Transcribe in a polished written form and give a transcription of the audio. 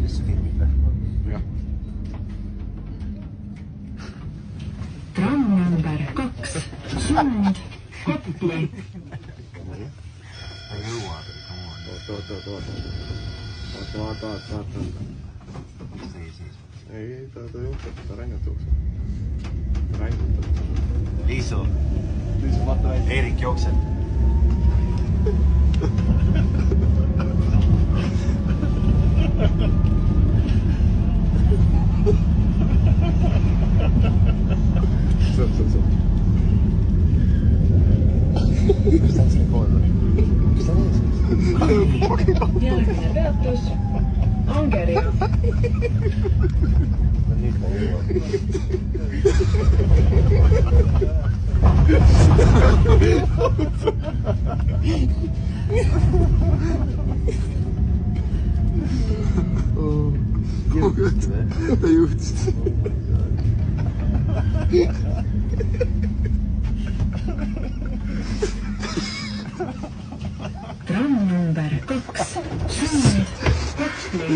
mis filmib või? Jah. Tramm number 2, suund Kopli. Ta jõuab. Oota. Miks ta ei seis? Ei, ta jookseb, ta rängalt jookseb. Liisu, Liisu vaata välja. Eerik jookseb. Sõp. Kas ta on siin pool või? Kas ta on ees? Järgmine peatus, Angeri. No nüüd ta jõuab. Ta juhtis. Tramm number 2, suund Kopli.